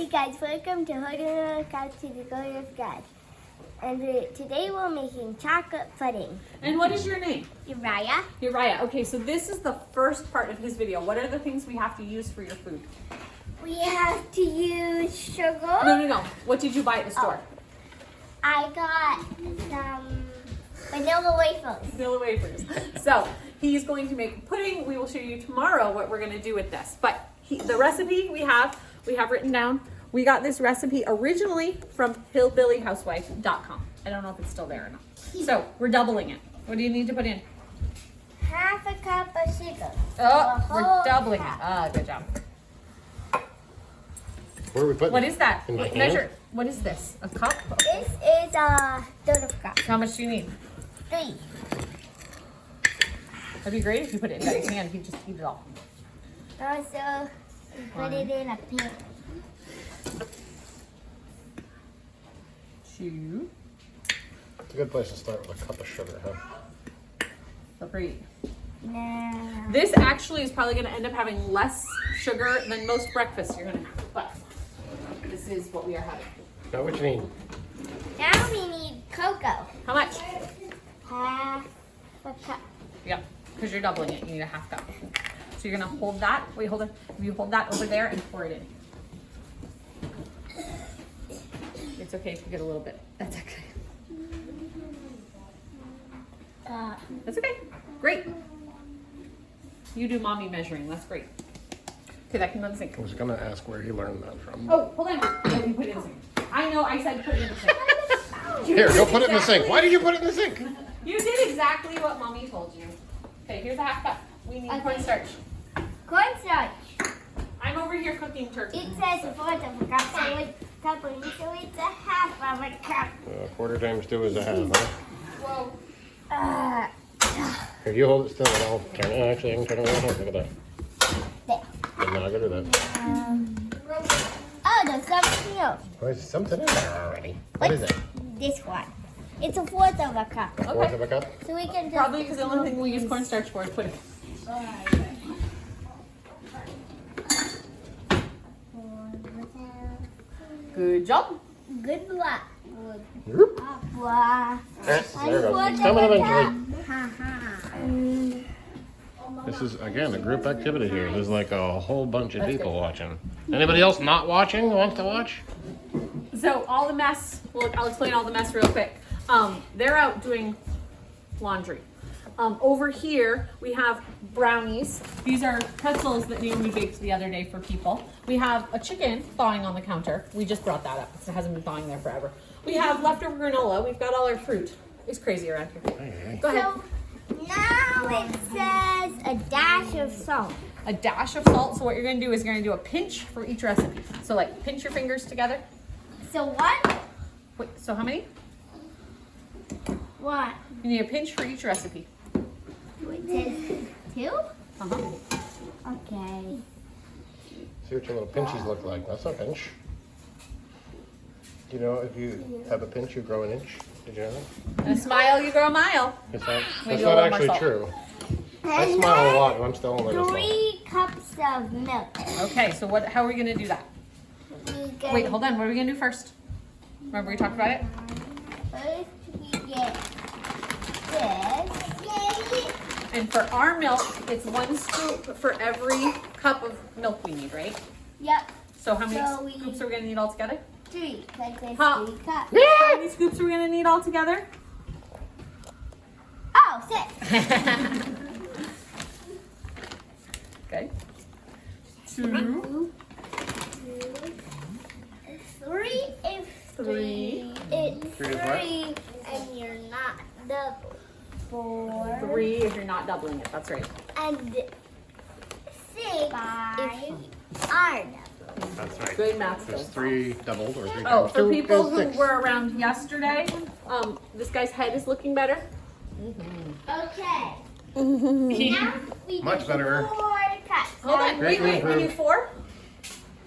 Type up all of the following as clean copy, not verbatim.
Hey guys, welcome to Holding on Couch to the Glory of God. And today we're making chocolate pudding. And what is your name? Uriah. Uriah. Okay, so this is the first part of his video. What are the things we have to use for your food? We have to use sugar. No. What did you buy at the store? I got some vanilla wafers. Nilla wafers. So he's going to make pudding. We will show you tomorrow what we're going to do with this. But the recipe we have written down. We got this recipe originally from hillbillyhousewife.com. I don't know if it's still there or not. So we're doubling it. What do you need to put in? Half a cup of sugar. Oh, we're doubling it. Ah, good job. Where are we putting What it? is that? In my hand? Measure. What is this? A cup? This is a third of a cup. How much do you need? 3. That'd be great if you put it in Daddy's hand. He'd just eat it all. Also, we put it in a pan. 2, It's a good place to start with a cup of sugar, huh? 3. Now, This actually is probably going to end up having less sugar than most breakfasts you're going to have, but this is what we are having. Now what you need? now we need cocoa. How much? Half a cup. Yeah, because you're doubling it. You need a half cup. So you're going to hold that. Wait, hold on. You hold that over there and pour it in. It's okay if you get a little bit. That's okay. That's okay. Great. You do mommy measuring. That's great. Okay, that can go in the sink. I was gonna ask where he learned that from. Oh, hold on. Oh, you put it in the sink. I know. I said put it in the sink. Here, go put it in the sink. Why did you put it in the sink? You did exactly what mommy told you. Okay, here's a half cup. We need cornstarch. Cornstarch. I'm over here cooking turkey. It says a fourth of a cup, so it's a half of a cup. Quarter times 2 is a half, huh? Whoa. Here, you hold it still and I'll turn it. Actually, I can turn it around. Look at that. There. I'm not good at that. Oh, there's something else. There's something in there already. What is it? This one. It's a fourth of a cup. Fourth of a cup? So we can just... Probably because the only thing we use cornstarch for is pudding. Good job. Good luck. Whoop. Wow. Yes, there it goes. It's coming eventually. Ha This is, again, a group activity here. There's like a whole bunch of That's people good. watching. Anybody else not watching wants to watch? So all the mess, well, I'll explain all the mess real quick. They're out doing laundry. Over here, we have brownies. These are pretzels that Naomi baked the other day for people. We have a chicken thawing on the counter. We just brought that up. It hasn't been thawing there forever. We have leftover granola. We've got all our fruit. It's crazy around here. Go ahead. So now it says a dash of salt. A dash of salt. So what you're gonna do is you're gonna do a pinch for each recipe. So like pinch your fingers together. So what? Wait, so how many? What? You need a pinch for each recipe. It says 2? Uh-huh. Okay. See what your little pinchies look like. That's a pinch. Do you know if you have a pinch, you grow an inch? Did you know that? And a smile, you grow a mile. It's not, We that's do a not little more actually salt. true. I And smile a then lot and I'm still only this small. 3 cups of milk. Okay, so how are we gonna do that? Wait, hold on. What are we gonna do first? Remember we talked about it? First we get this. And for our milk, it's 1 scoop for every cup of milk we need, right? Yep. So how many So scoops are we gonna need all together? 3. Because there's Huh. 3 cups. How many scoops are we gonna need all together? Oh, 6. Okay. 2, 2, 3. If 3, it's Three is what? 3 and you're not double. 4. 3 if you're not doubling it. That's right. And 6. 5. If you are double. That's right. Good math There's skills. 3 doubled or 3 Oh, times for 2 people is who 6. were around yesterday, this guy's head is looking better. Okay. Now we Much get better. 4 cups. Hold on. Great Wait. We move. need 4?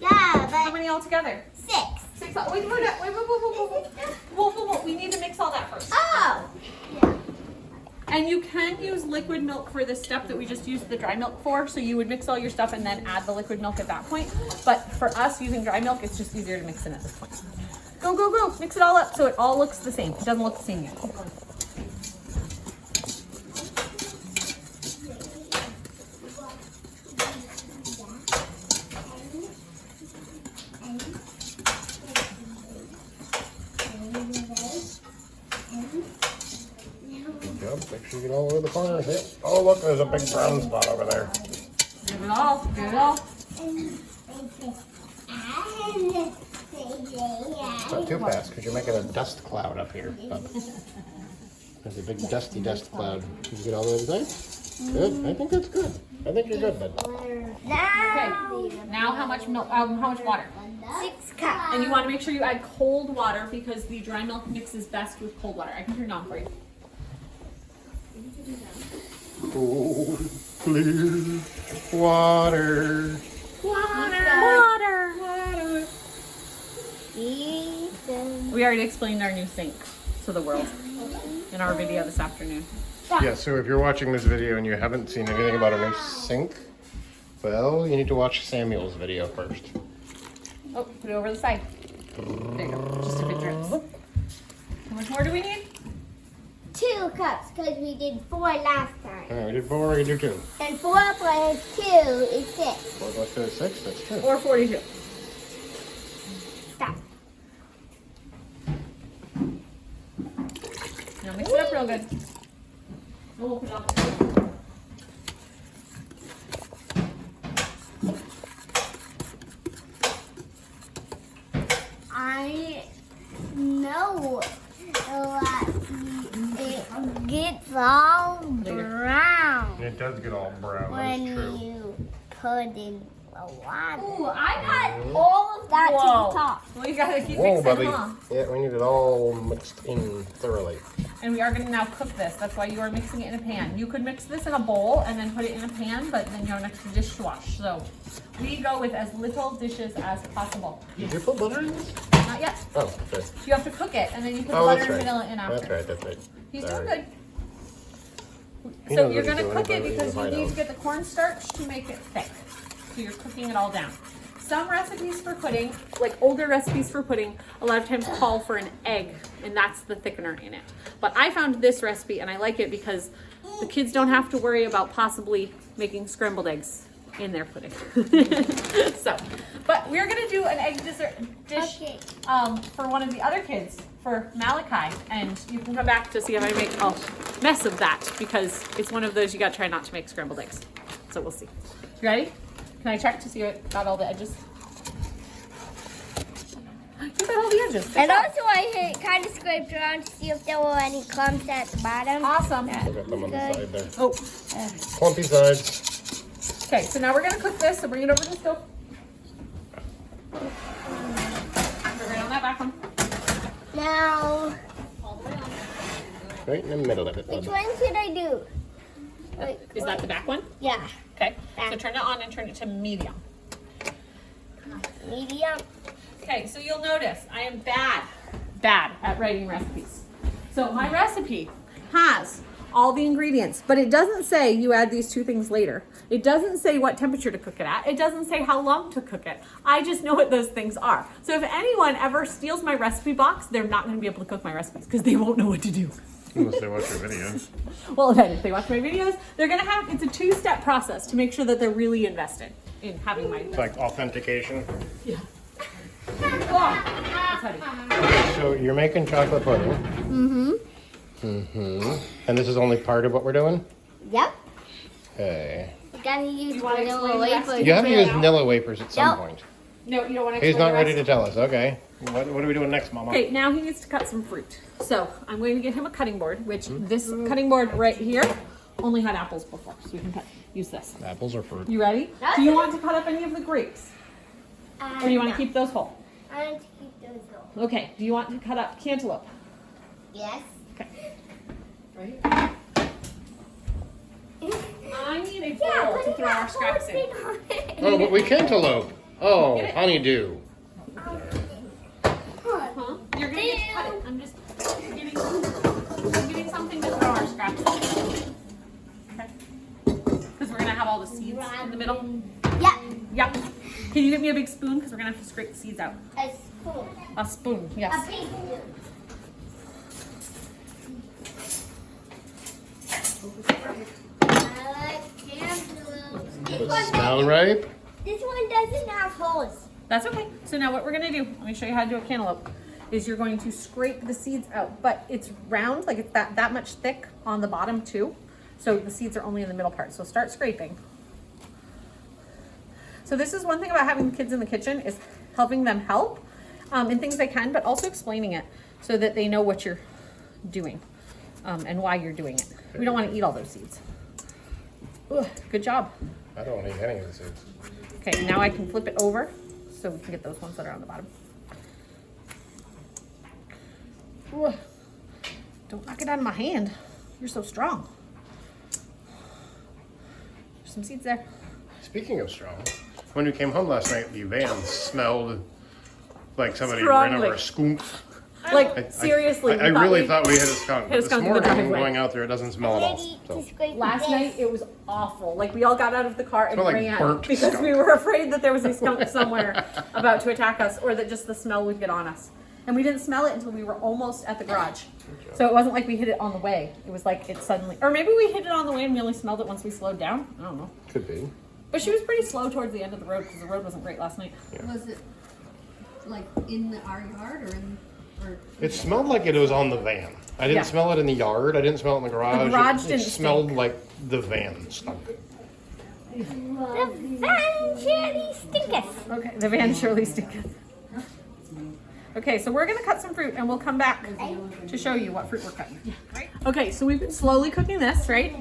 Yeah, How but many all together? 6. 6. Wait. Whoa. We need to mix all that first. Oh. Yeah. And you can use liquid milk for this step that we just used the dry milk for. So you would mix all your stuff and then add the liquid milk at that point. But for us using dry milk, it's just easier to mix in at this point. Go, go, go. Mix it all up so it all looks the same. It doesn't look the same yet. Make sure you get all over the corners. Yep. Oh, look, there's a big brown spot over there. Give it all. Give it all. It's not too fast because you're making a dust cloud up here. There's a big dusty dust cloud. Did you get all the way to Good. I think that's good. I think you're good, bud. Okay. Now how much milk? How much water? 6 cups. And you want to make sure you add cold water because the dry milk mixes best with cold water. I can turn it on for you. Cold, clear water. Water. Ethan. We already explained our new sink to the world in our video this afternoon. Yeah, so if you're watching this video and you haven't seen anything about a new sink, well, you need to watch Samuel's video first. Oh, put it over the side. There you go. Just if it drips. How much more do we need? 2 cups because we did 4 last time. All right, we did 4, we did 2. And 4 plus 2 is 6. 4 plus 2 is 6, that's 2. Or 42. Stop. Now mix it up real good. And we'll put it on. I know it gets all brown It does get all brown, when that's true. you put in the water. Ooh, I got All of that to Whoa. the top. Well, you gotta keep Whoa, mixing, buddy. huh? Yeah, we need it all mixed in thoroughly. And we are gonna now cook this. That's why you are mixing it in a pan. You could mix this in a bowl and then put it in a pan, but then you have an extra dish to wash. So we go with as little dishes as possible. Did you put butter in this? Not yet. Oh, okay. You have to cook it, and then you put Oh, the that's butter and right. vanilla in after. That's right, that's right. He's Sorry. doing good. He So knows you're what he's gonna doing, cook but it he's because you gonna need find to get the cornstarch to make it thick. So you're cooking it all down. Some recipes for pudding, like older recipes for pudding, a lot of times call for an egg, and that's the thickener in it. But I found this recipe, and I like it because the kids don't have to worry about possibly making scrambled eggs in their pudding. So, but we're gonna do an egg dessert dish Okay. for one of the other kids, for Malachi, and you can come back to see if I make a mess of that because it's one of those you gotta try not to make scrambled eggs. So we'll see. You ready? Can I check to see if it got all the edges? You got all the edges. Good And job. also I kind of scraped around to see if there were any clumps at the bottom. Awesome. Look at them on the Good. side there. Oh, Clumpy sides. okay. So now we're gonna cook this. So bring it over to the stove. Put it right on that back one. Now, All the way on. Right in the middle of it, which bud. one should I do? Like, Is that the back one? Yeah, Okay. So Back. turn it on and turn it to medium. medium. Okay, so you'll notice I am bad at writing recipes. So my recipe has all the ingredients, but it doesn't say you add these 2 things later. It doesn't say what temperature to cook it at. It doesn't say how long to cook it. I just know what those things are. So if anyone ever steals my recipe box, they're not going to be able to cook my recipes because they won't know what to do. Unless they watch your videos. Well, then if they watch my videos, they're going to have, it's a 2-step process to make sure that they're really invested in having my, It's like authentication. yeah. Oh, that's heavy. So you're making chocolate pudding. Mm-hmm. And this is only part of what we're doing? Yep. Okay. You gotta use You wanna vanilla explain the wafers. recipe? You have to use now. Nilla wafers at some Yep. point. No, you don't want to He's explain not the ready to rest? tell us. Okay. What are we doing next, Mama? Okay, now he needs to cut some fruit. So I'm going to get him a cutting board, which this cutting board right here only had apples before, so we can use this. Apples or fruit? You ready? Do you want to cut up any of the grapes? Or do you want to No. keep those whole? I want to keep those though. Okay, do you want to cut up cantaloupe? Yes. Okay. Right? I need a bowl to throw our scraps in. Oh, but we cantaloupe. Oh, Get it? honeydew. Huh? You're gonna get to cut it. I'm getting something to throw our scraps in. in the middle? Yeah. Yep. Can you get me a big spoon? Because we're going to have to scrape the seeds out. A spoon. A spoon, A yes. big spoon. I like cantaloupe. Does it smell ripe? This one doesn't have holes. That's okay. So now what we're going to do, let me show you how to do a cantaloupe, is you're going to scrape the seeds out. But it's round, like it's that much thick on the bottom too. So the seeds are only in the middle part. So start scraping. So this is one thing about having kids in the kitchen is helping them help in things they can, but also explaining it so that they know what you're doing and why you're doing it. We don't want to eat all those seeds. Ugh, good job. I don't want to eat any of the seeds. Okay, now I can flip it over so we can get those ones that are on the bottom. Ugh. Don't knock it out of my hand. You're so strong. There's some seeds there. Speaking of strong, when we came home last night, the van smelled like somebody Strongly. ran over a skunk. Like, seriously. I really thought we hit a skunk. hit a This skunk in the morning, driveway. going out there, it doesn't smell at all. Ready So. to scrape Last this. night it was awful. Like we all got out of the car and Smelled like ran burnt because skunk. we were afraid that there was a skunk somewhere about to attack us, or that just the smell would get on us. And we didn't smell it until we were almost at the garage. So it wasn't like we hit it on the way. It was like it suddenly, or maybe we hit it on the way and we only smelled it once we slowed down. I don't know. Could be. But she was pretty slow towards the end of the road because the road wasn't great last night. Was it like in our yard or in, or? It smelled like it was on the van. I didn't Yeah. smell it in the yard. I didn't smell it in the garage. garage it didn't smelled stink. like the van stunk. The van surely stinketh. Okay, the van surely stinketh. Okay, so we're gonna cut some fruit and we'll come back to show you what fruit we're cutting. Okay, so we've been slowly cooking this, right?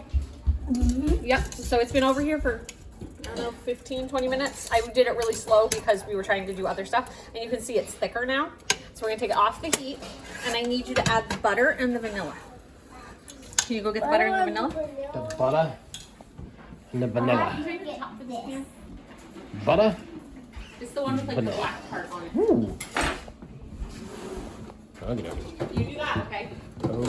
Yep, so it's been over here for, I don't know, 15, 20 minutes. I did it really slow because we were trying to do other stuff. And you can see it's thicker now. So we're gonna take it off the heat and I need you to add the butter and the vanilla. Can you go get the butter and the vanilla? The butter and the vanilla. Butter? It's the one with like the Vanilla. black part on it. Ooh. Okay. You do that, okay?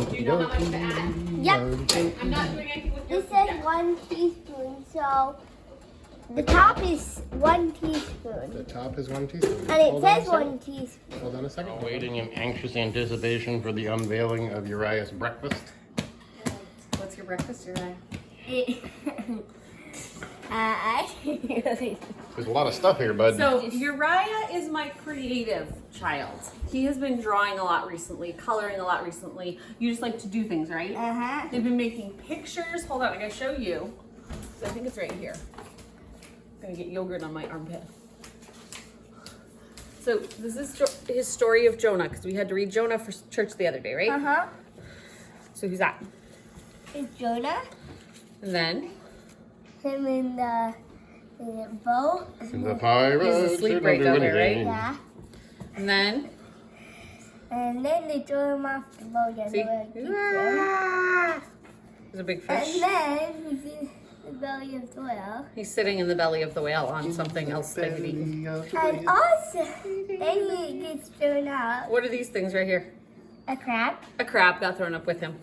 Do you know how much to add? Yep. I'm not doing anything with your This food says yet. 1 teaspoon, so the top is 1 teaspoon. The top is 1 teaspoon. And it Hold on a says second. 1 teaspoon. Hold on a second. Waiting in anxious anticipation for the unveiling of Uriah's breakfast. What's your breakfast, Uriah? There's a lot of stuff here, bud. So Uriah is my creative child. He has been drawing a lot recently, coloring a lot recently. You just like to do things, right? Uh-huh. They've been making pictures. Hold on, I gotta show you. So I think it's right here. I'm gonna get yogurt on my armpit. So this is his story of Jonah, because we had to read Jonah for church the other day, right? Uh-huh. So who's that? It's Jonah. And then Him in the boat. The pirates He's asleep shouldn't right do down there, anything. Yeah. and then And then they throw him off the boat and see, they would keep him. there's a big And fish. then he's in the belly of the whale. He's sitting in the belly of the whale on something else they could eat. And also, then he gets thrown out. What are these things right here? A crab. A crab got thrown up with him.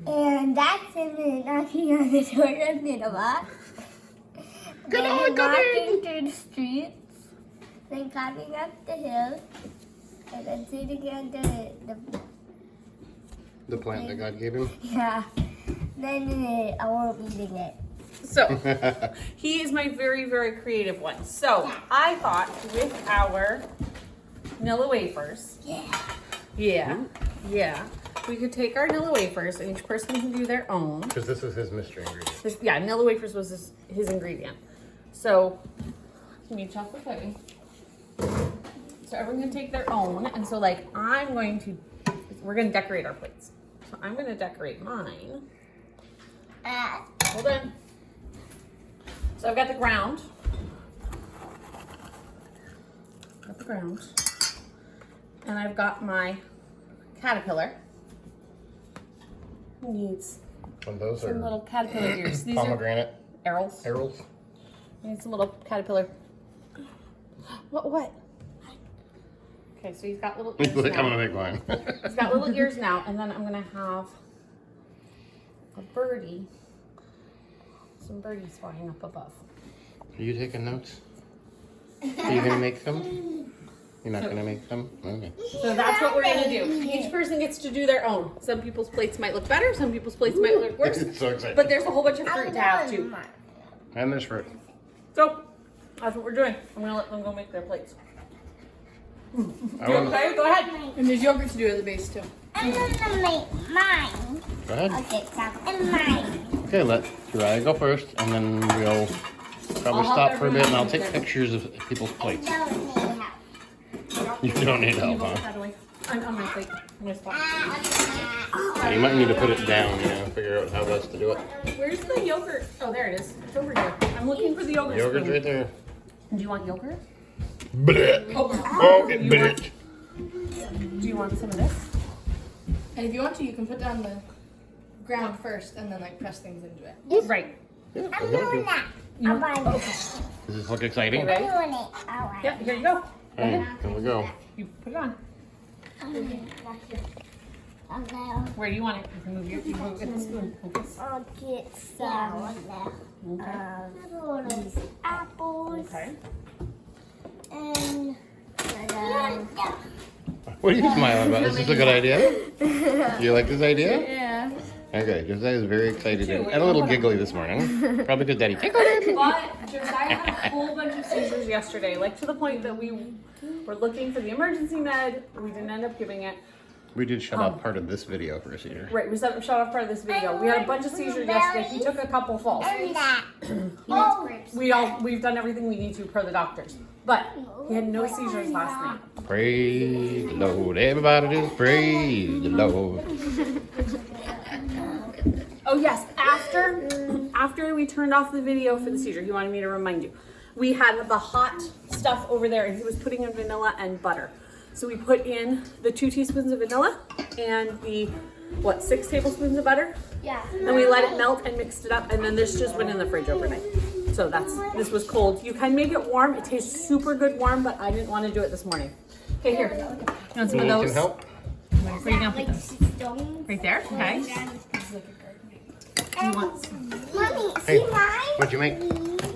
And that's him knocking on the door of Nilla. Then walking through the streets. Then climbing up the hill. And then sitting under The plant that God gave him. yeah. Then I won't be eating it. So, he is my very, very creative one. So, I thought with our Nilla wafers, yeah, we could take our Nilla wafers and each person can do their own. Because this is his mystery ingredient. Nilla wafers was his ingredient. So, you need chocolate pudding. So everyone's gonna take their own, and so like we're gonna decorate our plates. So I'm gonna decorate mine. Hold on. So I've got the ground. And I've got my caterpillar. Who needs And those some are little caterpillar ears? These are pomegranate arrows. arrows. I need some little caterpillar. What? Okay, so he's got little ears He's like, I'm now. gonna make mine. He's got little ears now, and then I'm gonna have a birdie. So some birdies flying up above. Are you taking notes? Are you gonna make them? You're not gonna make them? Okay. So that's what we're gonna do. Each person gets to do their own. Some people's plates might look better, some people's plates might look worse. It's so exciting. But there's a whole bunch of fruit to have too. And there's fruit. So that's what we're doing. I'm gonna let them go make their plates. I wanna, Okay, go ahead. And there's yogurt to do at the base too. I'm gonna make mine. go ahead. I'll get some in mine. Okay, let Uriah go first, and then we'll probably I'll stop help for a bit, and I'll take everyone. pictures of people's plates. Don't need help. You don't need You help, go huh? put that away. On my plate. On my spot. Yeah, you might need to put it down, figure out how best to do it. Where's the yogurt? Oh, there it is. It's over here. I'm looking for the yogurt. Yogurt's spoon. right there. Do you want yogurt? Blech. Oh, Oh, it you bit want- it. Do you want some of this? And if you want to, you can put down the ground first and then like press things into it. Right. Yeah, I'm we're gonna doing do. that. You I'm want- doing okay. Does this look exciting? You I'm ready? doing it. All right. Yep, here you go. Alright, here we go. You put it on. Okay. Where do you want it? You can move your, you move it with the spoon. Focus. I'll get some these apples Okay. and What are you smiling about? Is this a good idea? You like this idea? yeah. Okay, Josiah is very excited and a little giggly this morning. Probably because Daddy tickled him. But Josiah had a whole bunch of seizures yesterday, like to the point that we were looking for the emergency med. We didn't end up giving it. We did shut off part of this video for a seizure. Right, we shut off part of this video. We had a bunch of seizures yesterday. He took a couple falls. And that. We've done everything we need to per the doctors. But he had no seizures last night. Praise the Lord. Everybody just praise the Lord. Oh yes, after we turned off the video for the seizure, he wanted me to remind you. We had the hot stuff over there and he was putting in vanilla and butter. So we put in the 2 teaspoons of vanilla and the 6 tablespoons of butter? Yeah. And we let it melt and mixed it up, and then this just went in the fridge overnight. So this was cold. You can make it warm. It tastes super good warm, but I didn't want to do it this morning. Okay, here. You want some of Anyone those? can help? Where are you gonna put those? Stones. Right there? Okay. You want some? Mommy, Hey, see mine? what'd you make?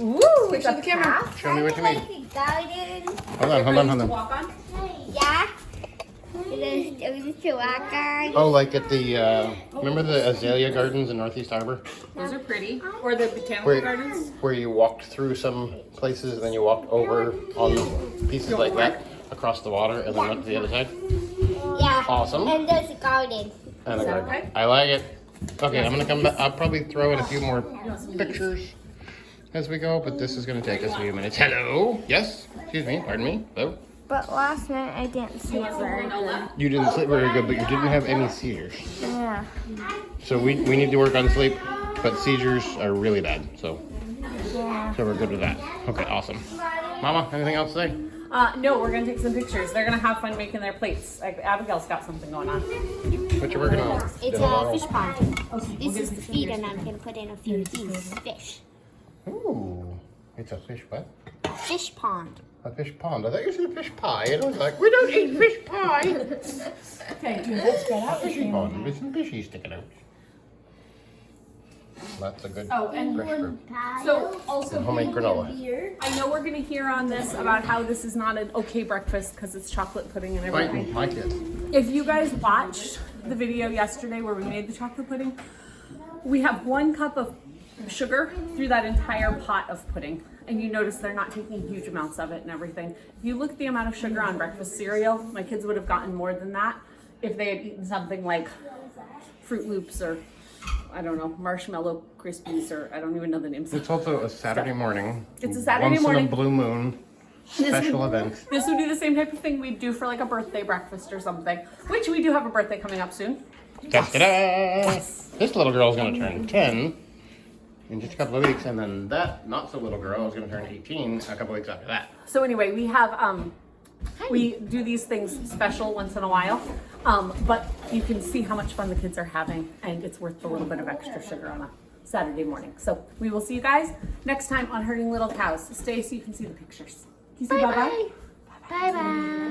Ooh, it's Show a the camera. path. Show me what you made. Like a garden. Hold on. Ready to walk on? Yeah. It was a garden. Oh, like at the, remember the azalea gardens in Northeast Harbor? Those are pretty. Or the botanical gardens. Where you walked through some places and then you walked over on pieces like that across the water and then went to the other side? Yeah. Awesome. And there's a garden. And Is a that garden. okay? I like it. Okay, I'm gonna come back. I'll probably throw in a few more pictures as we go, but this is gonna take us a few minutes. Hello? Yes? Excuse me, pardon me. Hello? But last night I didn't sleep very good. You didn't sleep very good, but you didn't have any seizures. Yeah. So we need to work on sleep, but seizures are really bad, so we're good with that. Okay, awesome. Mama, anything else to say? No, we're gonna take some pictures. They're gonna have fun making their plates. Like Abigail's got something going on. What you working on? It's a fish pond. This is the feed and I'm going to put in a few of these fish. Ooh, it's a fish what? Fish pond. A fish pond. I thought you said a fish pie, and I was like, we don't eat fish pie. Okay, do that spread A out. fishy pond with some fishies sticking out. That's a good Oh, and fresh fruit. so also And homemade granola. I know we're gonna hear on this about how this is not an okay breakfast because it's chocolate pudding and everything. Fighting my kids. If you guys watched the video yesterday where we made the chocolate pudding, we have 1 cup of sugar through that entire pot of pudding. And you notice they're not taking huge amounts of it and everything. If you look at the amount of sugar on breakfast cereal, my kids would have gotten more than that if they had eaten something like Fruit Loops or, I don't know, Marshmallow Krispies, or I don't even know the names. It's also a Saturday morning. It's a Saturday once morning. in a blue moon special event. This would be the same type of thing we'd do for like a birthday breakfast or something, which we do have a birthday coming up soon. Da-da-da! This little girl's gonna turn 10 in just a couple of weeks, and then that not so little girl is gonna turn 18 a couple weeks after that. So anyway, we have we do these things special once in a while, but you can see how much fun the kids are having, and it's worth the little bit of extra sugar on a Saturday morning. So we will see you guys next time on Herding Little Cows. Stay so you can see the pictures. Can you say bye-bye? Bye-bye.